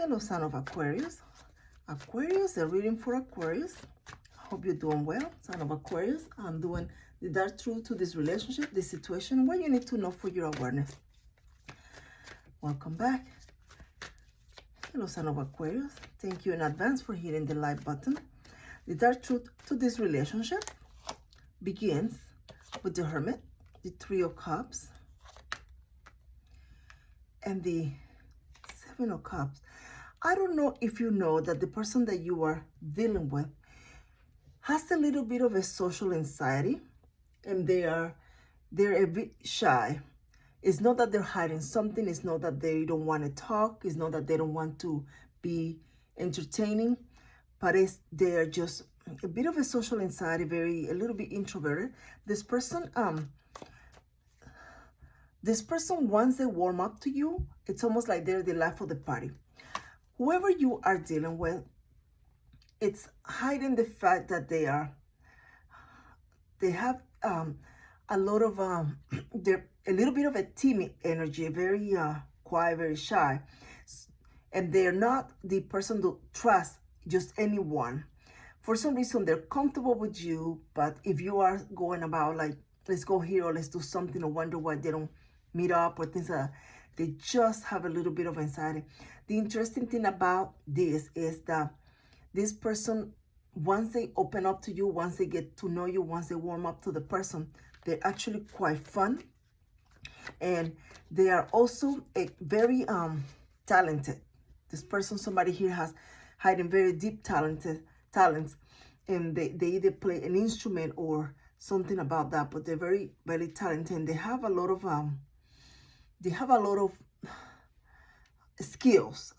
Hello, son of Aquarius. Aquarius, a reading for Aquarius. Hope you're doing well, son of Aquarius. I'm doing the dark truth to this relationship, this situation, what you need to know for your awareness. Welcome back. Hello, son of Aquarius. Thank you in advance for hitting the like button. The dark truth to this relationship begins with the Hermit, the Three of Cups, and the Seven of Cups. I don't know if you know that the person that you are dealing with has a little bit of a social anxiety, and they're a bit shy. It's not that they're hiding something. It's not that they don't want to talk. It's not that they don't want to be entertaining, but they're just a bit of a social anxiety, a little bit introverted. This person, once they warm up to you, it's almost like they're the life of the party. Whoever you are dealing with, it's hiding the fact that they have a lot of they're a little bit of a timid energy, very quiet, very shy, and they're not the person to trust just anyone. For some reason, they're comfortable with you, but if you are going about like, let's go here or let's do something, or wonder why they don't meet up or things like that, they just have a little bit of anxiety. The interesting thing about this is that this person, once they open up to you, once they get to know you, once they warm up to the person, they're actually quite fun. And they are also very talented. This person, somebody here has hiding very deep talents, and they either play an instrument or something about that, but they're very, very talented, and they have a lot of skills,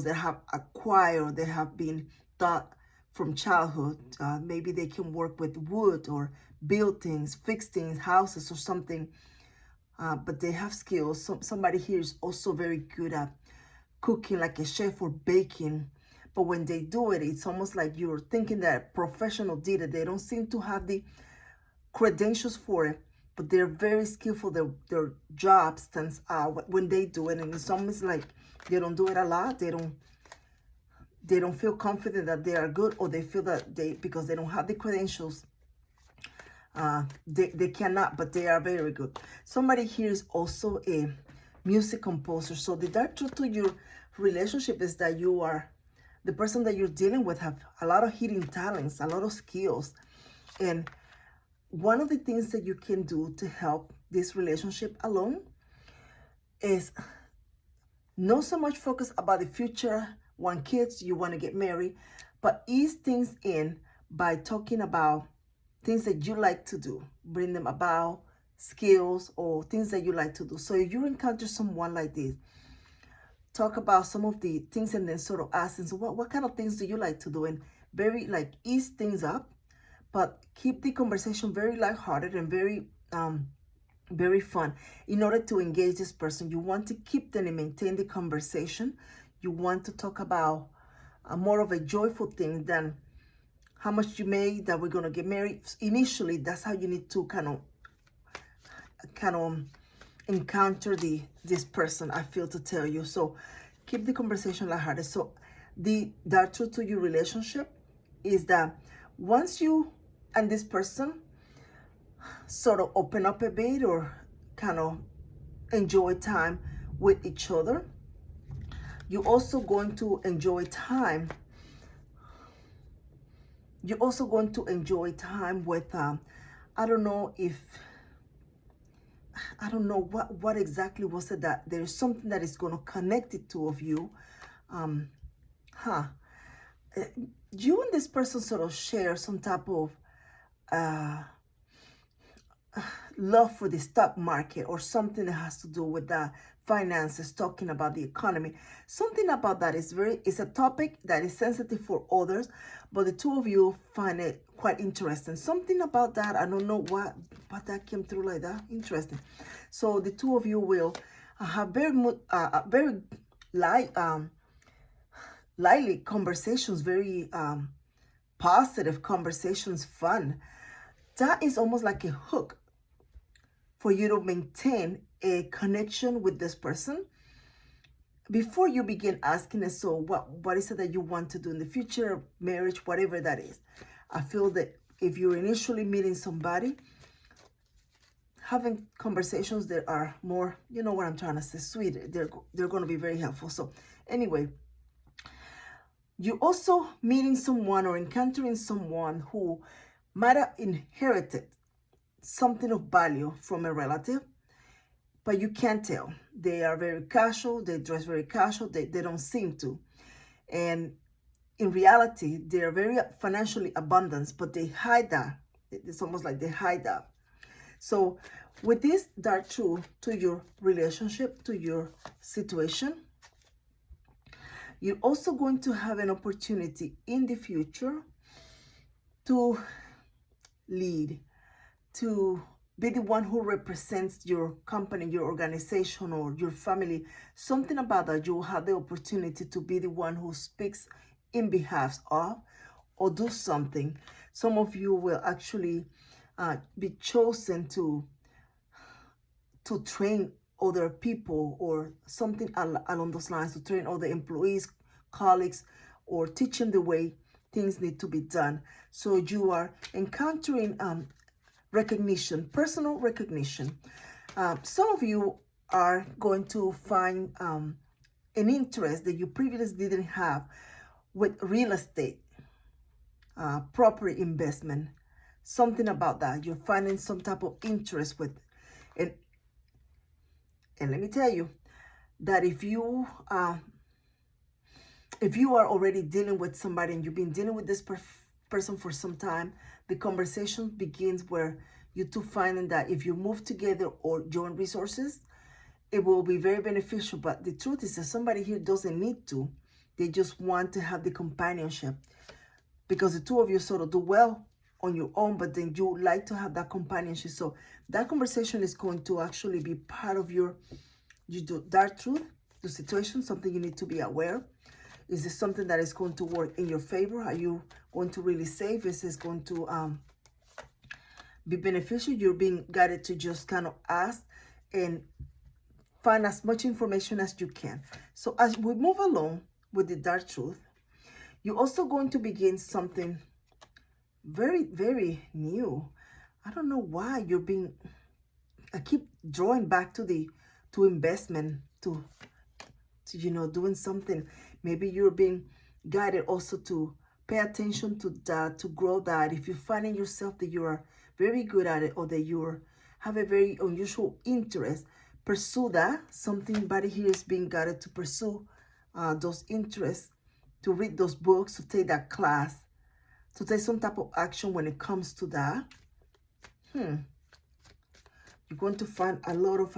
they have acquired, they have been taught from childhood. Maybe they can work with wood or build things, fix things, houses or something, but they have skills. Somebody here is also very good at cooking, like a chef, or baking, but when they do it, it's almost like you're thinking that a professional did it. They don't seem to have the credentials for it, but they're very skillful. Their job stands out when they do it, and it's almost like they don't do it a lot. They don't feel confident that they are good, or they feel that because they don't have the credentials, they cannot, but they are very good. Somebody here is also a music composer. So the dark truth to your relationship is that the person that you're dealing with have a lot of hidden talents, a lot of skills, and one of the things that you can do to help this relationship along is not so much focus about the future, want kids, you want to get married, but ease things in by talking about things that you like to do. Bring them about skills or things that you like to do. So if you encounter someone like this, talk about some of the things and then sort of ask them, so what kind of things do you like to do? And very like ease things up, but keep the conversation very lighthearted and very very fun. In order to engage this person, you want to keep them and maintain the conversation. You want to talk about more of a joyful thing than how much you made, that we're going to get married. Initially, that's how you need to kind of encounter this person, I feel to tell you. So keep the conversation lighthearted. So the dark truth to your relationship is that once you and this person sort of open up a bit or kind of enjoy time with each other, you're also going to enjoy time. You're also going to enjoy time with, I don't know what exactly was it, that there's something that is going to connect the two of you. You and this person sort of share some type of love for the stock market, or something that has to do with the finances, talking about the economy. Something about that is it's a topic that is sensitive for others, but the two of you find it quite interesting. Something about that, I don't know what that came through like that. Interesting. So the two of you will have very lively conversations, very positive conversations, fun. That is almost like a hook for you to maintain a connection with this person, before you begin asking, so what is it that you want to do in the future, marriage, whatever that is. I feel that if you're initially meeting somebody, having conversations that are more, you know what I'm trying to say, sweet, they're going to be very helpful. So anyway, you also meeting someone or encountering someone who might have inherited something of value from a relative, but you can't tell. They are very casual, they dress very casual, they don't seem to. And in reality, they are very financially abundant, but they hide that. It's almost like they hide that. So with this dark truth to your relationship, to your situation, you're also going to have an opportunity in the future to lead, to be the one who represents your company, your organization, or your family. Something about that, you will have the opportunity to be the one who speaks in behalf of or do something. Some of you will actually be chosen to train other people or something along those lines, to train other employees, colleagues, or teach them the way things need to be done. So you are encountering recognition, personal recognition. Some of you are going to find an interest that you previously didn't have with real estate, property investment, something about that. You're finding some type of interest with, and let me tell you that if you are already dealing with somebody and you've been dealing with this person for some time, the conversation begins where you two finding that if you move together or join resources, it will be very beneficial. But the truth is that somebody here doesn't need to. They just want to have the companionship, because the two of you sort of do well on your own, but then you like to have that companionship. So that conversation is going to actually be part of you do dark truth, the situation, something you need to be aware. Is this something that is going to work in your favor? Are you going to really save? Is this going to be beneficial? You're being guided to just kind of ask and find as much information as you can. So as we move along with the dark truth, you're also going to begin something very, very new. I don't know why you're being, I keep drawing back to investment, to doing something. Maybe you're being guided also to pay attention to that, to grow that. If you're finding yourself that you are very good at it, or that you have a very unusual interest, pursue that. Somebody here is being guided to pursue those interests, to read those books, to take that class, to take some type of action when it comes to that. You're going to find a lot of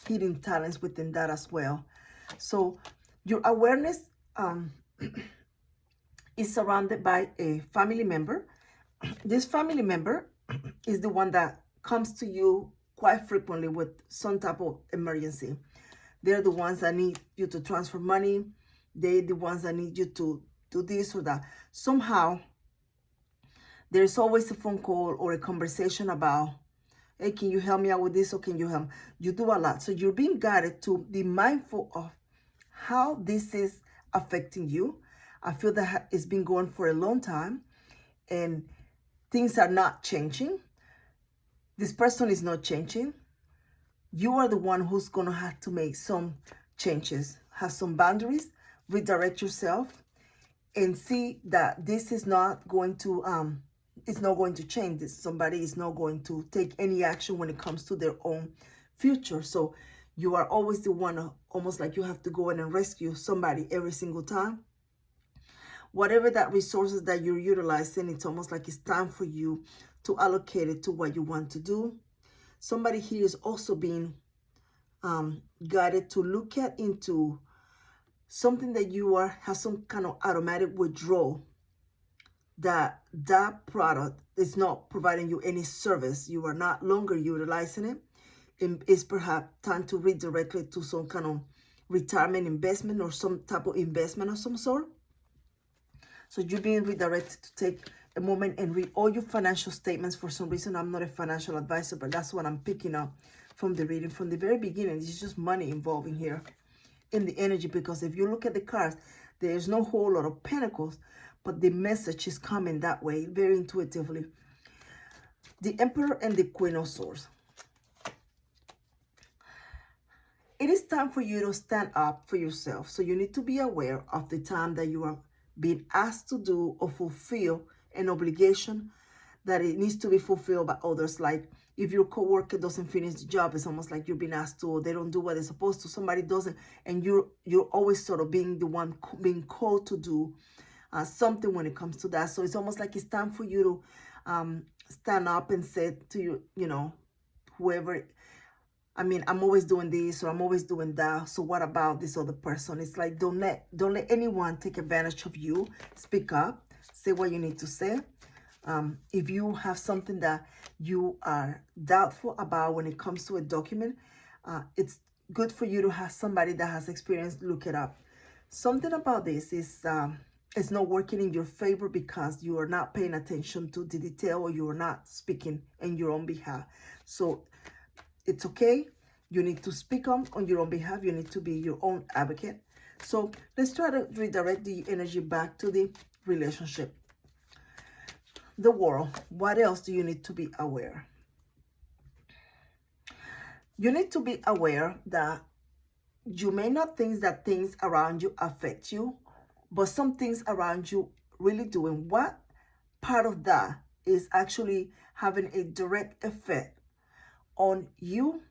hidden talents within that as well. So your awareness is surrounded by a family member. This family member is the one that comes to you quite frequently with some type of emergency. They're the ones that need you to transfer money. They're the ones that need you to do this or that. Somehow, there's always a phone call or a conversation about, hey, can you help me out with this, or can you help? You do a lot. So you're being guided to be mindful of how this is affecting you. I feel that it's been going for a long time and things are not changing. This person is not changing. You are the one who's going to have to make some changes, have some boundaries, redirect yourself, and see that this is not going to it's not going to change. Somebody is not going to take any action when it comes to their own future. So you are always the one, almost like you have to go in and rescue somebody every single time. Whatever that resources that you're utilizing, it's almost like it's time for you to allocate it to what you want to do. Somebody here is also being guided to look into something that you have some kind of automatic withdrawal, that product is not providing you any service. You are not longer utilizing it. It's perhaps time to redirect it to some kind of retirement investment or some type of investment of some sort. So you're being redirected to take a moment and read all your financial statements. For some reason, I'm not a financial advisor, but that's what I'm picking up from the reading. From the very beginning, it's just money involving here. in the energy, because if you look at the cards, there's no whole lot of pentacles, but the message is coming that way, very intuitively. The Emperor and the Queen of Swords. It is time for you to stand up for yourself. So you need to be aware of the time that you are being asked to do or fulfill an obligation that it needs to be fulfilled by others. Like if your coworker doesn't finish the job, it's almost like you're being asked to, or they don't do what they're supposed to, somebody doesn't, and you're always sort of being the one being called to do something when it comes to that. So it's almost like it's time for you to stand up and say to you know, whoever, I mean, I'm always doing this or I'm always doing that. So what about this other person? It's like, don't let anyone take advantage of you. Speak up, say what you need to say. If you have something that you are doubtful about when it comes to a document, it's good for you to have somebody that has experience look it up. Something about this is it's not working in your favor because you are not paying attention to the detail, or you are not speaking on your own behalf. So it's okay. You need to speak on your own behalf. You need to be your own advocate. So let's try to redirect the energy back to the relationship. The World. What else do you need to be aware? You need to be aware that you may not think that things around you affect you, but some things around you really do. And what part of that is actually having a direct effect on you?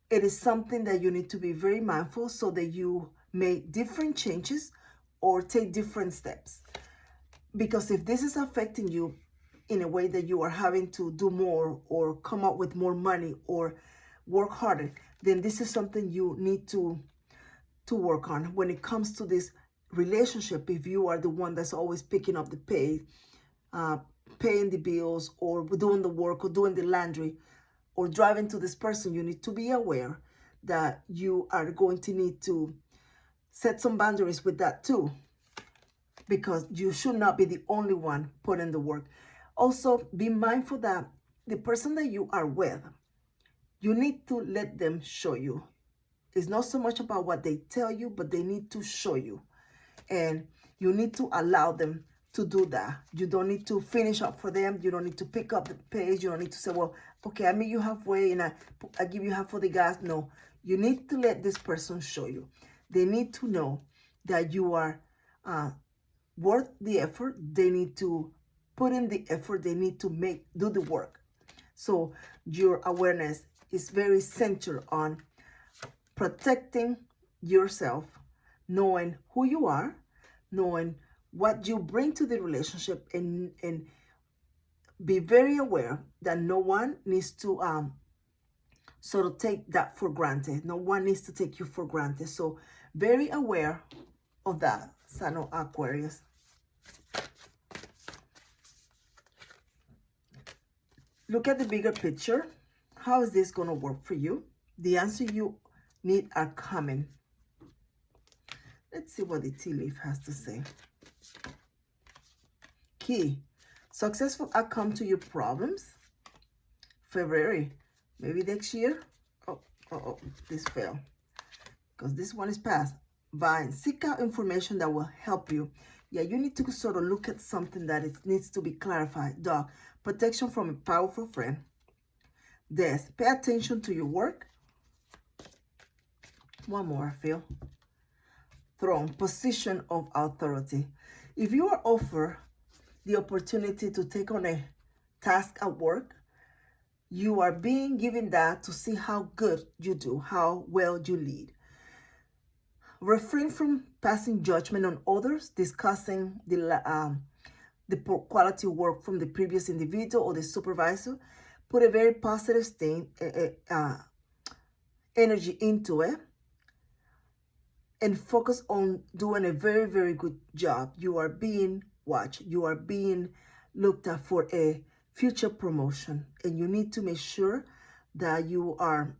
It is something that you need to be very mindful, so that you make different changes or take different steps. Because if this is affecting you in a way that you are having to do more or come up with more money or work harder, then this is something you need to work on. When it comes to this relationship, if you are the one that's always picking up the pay, paying the bills, or doing the work, or doing the laundry, or driving to this person, you need to be aware that you are going to need to set some boundaries with that too, because you should not be the only one putting the work. Also, be mindful that the person that you are with, you need to let them show you. It's not so much about what they tell you, but they need to show you. And you need to allow them to do that. You don't need to finish up for them. You don't need to pick up the page. You don't need to say, well, okay, I meet you halfway and I give you half for the gas. No, you need to let this person show you. They need to know that you are worth the effort. They need to put in the effort. They need to do the work. So your awareness is very centered on protecting yourself, knowing who you are, knowing what you bring to the relationship, and be very aware that no one needs to sort of take that for granted. No one needs to take you for granted. So very aware of that, Sano Aquarius. Look at the bigger picture. How is this going to work for you? The answer you need are coming. Let's see what the tea leaf has to say. Key. Successful outcome to your problems. February. Maybe next year. Oh, this fell. Because this one is past. Vine. Seek out information that will help you. Yeah, you need to sort of look at something that needs to be clarified. Dog. Protection from a powerful friend. Death. Pay attention to your work. One more, I feel. Throne. Position of authority. If you are offered the opportunity to take on a task at work, you are being given that to see how good you do, how well you lead. Refrain from passing judgment on others, discussing the poor quality work from the previous individual or the supervisor. Put a very positive energy into it, and focus on doing a very, very good job. You are being watched. You are being looked at for a future promotion, and you need to make sure that you are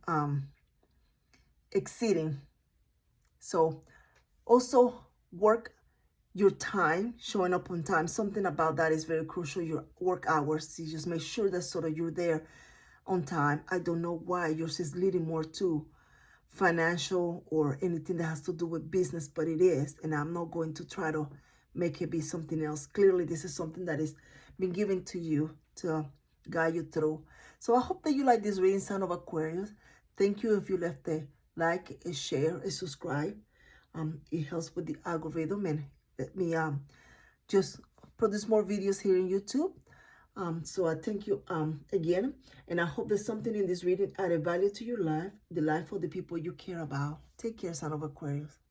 exceeding. So also work your time, showing up on time. Something about that is very crucial. Your work hours, you just make sure that sort of you're there on time. I don't know why yours is leading more to financial or anything that has to do with business, but it is, and I'm not going to try to make it be something else. Clearly, this is something that is been given to you to guide you through. So I hope that you like this reading, sign of Aquarius. Thank you if you left a like, a share, a subscribe. It helps with the algorithm and let me just produce more videos here in YouTube. So I thank you again, and I hope that something in this reading added value to your life, the life of the people you care about. Take care, sign of Aquarius.